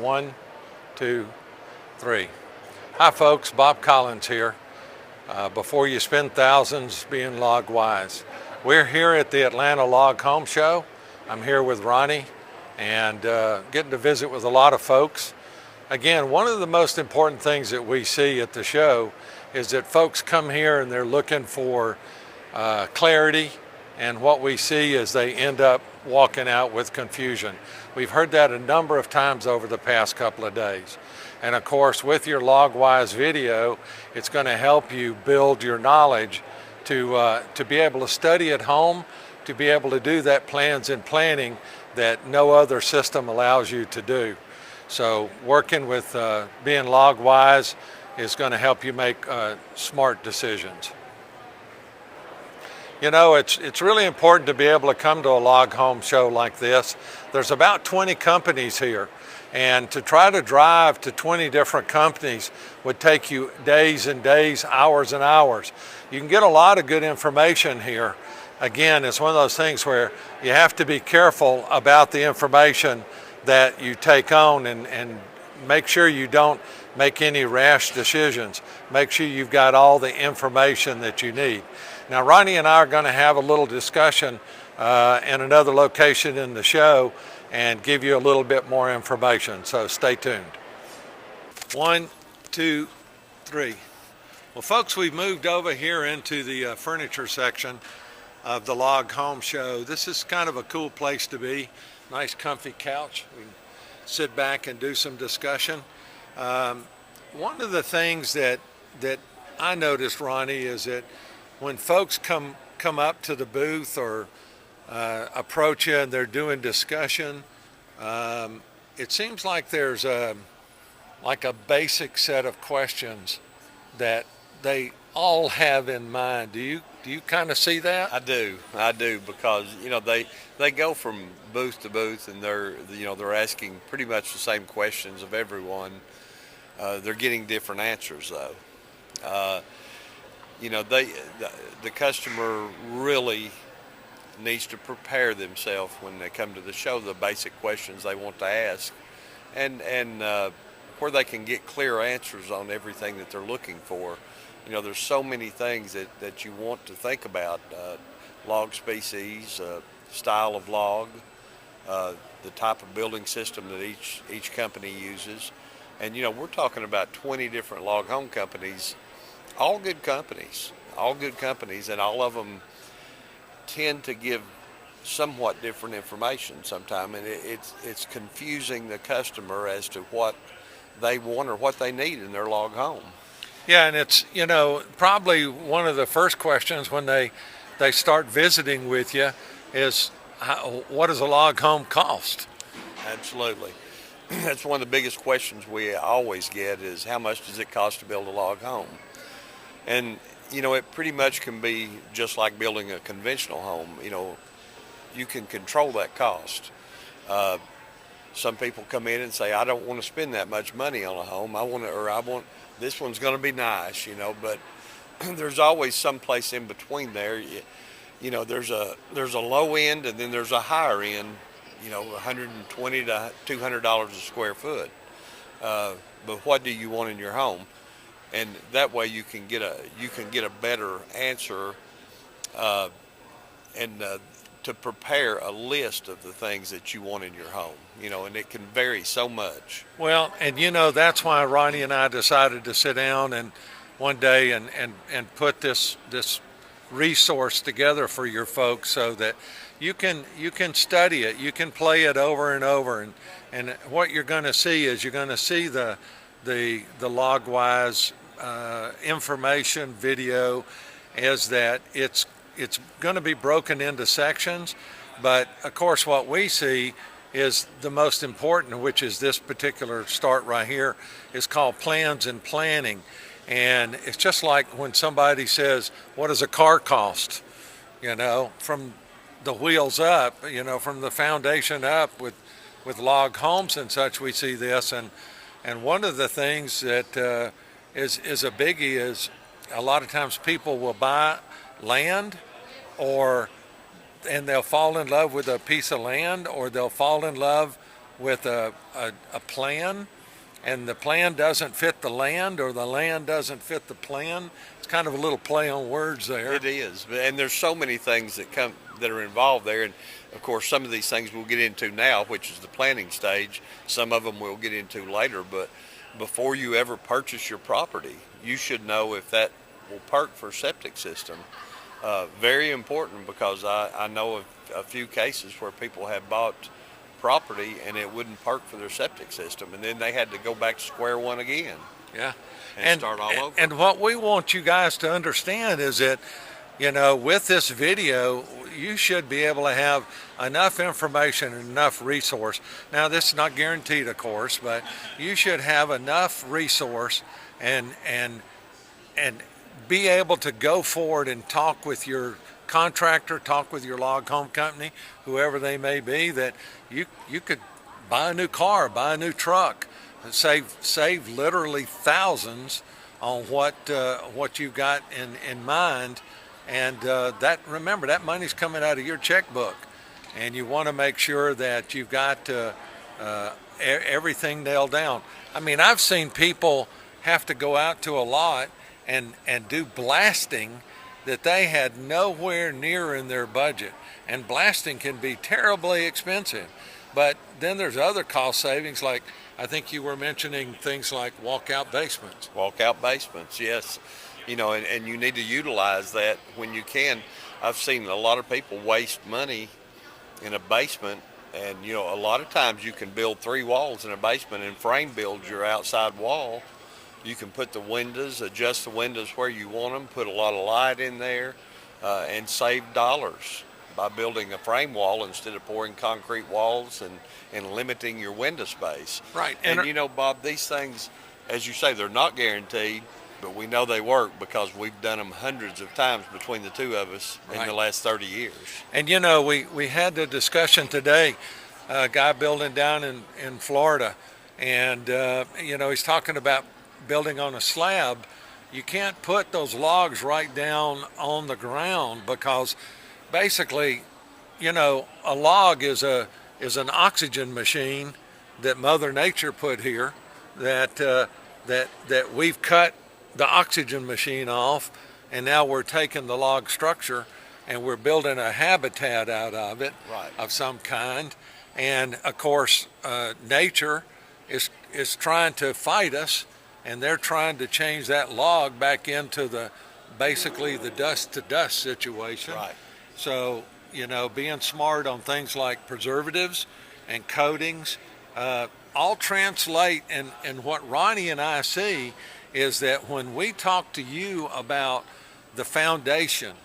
1, 2, 3. Hi folks, Bob Collins here. Before you spend thousands being log wise. We're here at the Atlanta Log Home Show. I'm here with Ronnie and getting to visit with a lot of folks. Again, one of the most important things that we see at the show is that folks come here and they're looking for clarity, and what we see is they end up walking out with confusion. We've heard that a number of times over the past couple of days. And of course, with your LogWise video, it's going to help you build your knowledge to be able to study at home, to be able to do that plans and planning that no other system allows you to do. So working with being LogWise is going to help you make smart decisions. You know, it's really important to be able to come to a log home show like this. There's about 20 companies here, and to try to drive to 20 different companies would take you days and days, hours and hours. You can get a lot of good information here. Again, it's one of those things where you have to be careful about the information that you take on and make sure you don't make any rash decisions. Make sure you've got all the information that you need. Now, Ronnie and I are going to have a little discussion in another location in the show and give you a little bit more information, so stay tuned. 1, 2, 3. Well, folks, we've moved over here into the furniture section of the Log Home Show. This is kind of a cool place to be. Nice comfy couch. We can sit back and do some discussion. One of the things that I noticed, Ronnie, is that when folks come up to the booth or approach you and they're doing discussion, it seems like there's a basic set of questions that they all have in mind. Do you kind of see that? I do, because you know they go from booth to booth and they're asking pretty much the same questions of everyone. They're getting different answers though. You know, the customer really needs to prepare themselves when they come to the show, the basic questions they want to ask, and where they can get clear answers on everything that they're looking for. You know, there's so many things that you want to think about, log species, style of log, the type of building system that each company uses. And, you know, we're talking about 20 different log home companies, all good companies, and all of them tend to give somewhat different information sometimes, and it's confusing the customer as to what they want or what they need in their log home. Yeah, and it's, you know, probably one of the first questions when they start visiting with you is, what does a log home cost? Absolutely. That's one of the biggest questions we always get is, how much does it cost to build a log home? And, you know, it pretty much can be just like building a conventional home. You know, you can control that cost. Some people come in and say, I don't want to spend that much money on a home. I want this one's going to be nice, you know, but there's always some place in between there. You know, there's a low end and then there's a higher end, you know, $120 to $200 a square foot. But what do you want in your home? And that way you can get a better answer, and to prepare a list of the things that you want in your home, you know, and it can vary so much. Well, and you know, that's why Ronnie and I decided to sit down and one day and put this resource together for your folks so that you can study it, you can play it over and over, and what you're going to see is you're going to see the LogWise information video is that it's going to be broken into sections, but of course what we see is the most important, which is this particular start right here, is called plans and planning. And it's just like when somebody says, what does a car cost? You know, from the wheels up, you know, from the foundation up with log homes and such, we see this. And one of the things that is a biggie is a lot of times people will buy land and they'll fall in love with a piece of land, or they'll fall in love with a plan, and the plan doesn't fit the land, or the land doesn't fit the plan. It's kind of a little play on words there. It is, and there's so many things that are involved there, and of course some of these things we'll get into now, which is the planning stage. Some of them we'll get into later, but before you ever purchase your property, you should know if that will perk for septic system. Very important, because I know of a few cases where people have bought property and it wouldn't perk for their septic system, and then they had to go back to square one again. Yeah. And start all over. And what we want you guys to understand is that, with this video, you should be able to have enough information and enough resource. Now, this is not guaranteed, of course, but you should have enough resource and be able to go forward and talk with your contractor, talk with your log home company, whoever they may be, that you could buy a new car, buy a new truck, and save literally thousands on what you got in mind. And remember, that money's coming out of your checkbook, and you want to make sure that you've got everything nailed down. I mean, I've seen people have to go out to a lot and do blasting that they had nowhere near in their budget. And blasting can be terribly expensive. But then there's other cost savings, like I think you were mentioning things like walkout basements. Walkout basements, yes. And you need to utilize that when you can. I've seen a lot of people waste money in a basement, and a lot of times you can build 3 walls in a basement and frame build your outside wall. You can put the windows, adjust the windows where you want them, put a lot of light in there, and save dollars by building a frame wall instead of pouring concrete walls and limiting your window space. Right. And Bob, these things, as you say, they're not guaranteed, but we know they work because we've done them hundreds of times between the two of us in the last 30 years. And we had the discussion today, a guy building down in Florida, and he's talking about building on a slab. You can't put those logs right down on the ground, because basically, a log is an oxygen machine that Mother Nature put here, that we've cut the oxygen machine off, and now we're taking the log structure and we're building a habitat out of it, of some kind. And of course, nature is trying to fight us, and they're trying to change that log back into basically the dust to dust situation. Right. So, being smart on things like preservatives and coatings, all translate. And what Ronnie and I see is that when we talk to you about the foundation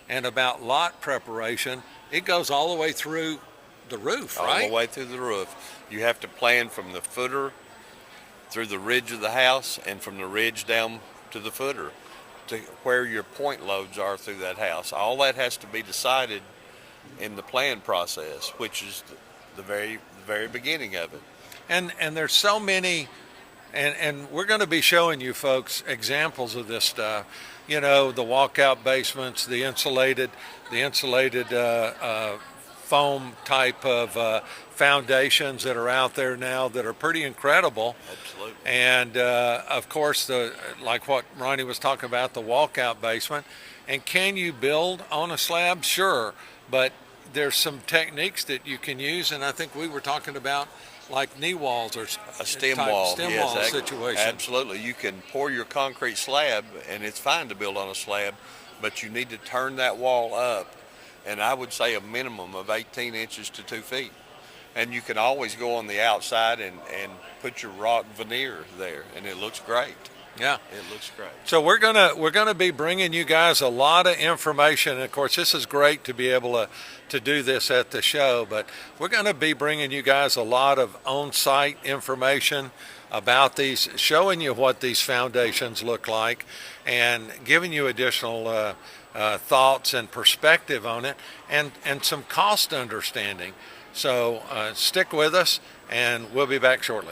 and about lot preparation, it goes all the way through the roof, right? All the way through the roof. You have to plan from the footer through the ridge of the house, and from the ridge down to the footer, to where your point loads are through that house. All that has to be decided in the plan process, which is the very beginning of it. And there's so many, and we're going to be showing you folks examples of this stuff. The walkout basements, the insulated foam type of foundations that are out there now that are pretty incredible. Absolutely. And of course, like what Ronnie was talking about, the walkout basement. And can you build on a slab? Sure, but there's some techniques that you can use, and I think we were talking about like knee walls or a stem wall situation. Absolutely. You can pour your concrete slab, and it's fine to build on a slab, but you need to turn that wall up, and I would say a minimum of 18 inches to 2 feet. And you can always go on the outside and put your rock veneer there, and it looks great. Yeah, it looks great. So we're gonna be bringing you guys a lot of information. And of course, this is great to be able to do this at the show, but we're gonna be bringing you guys a lot of on-site information about these, showing you what these foundations look like, and giving you additional thoughts and perspective on it, and some cost understanding. So stick with us, and we'll be back shortly.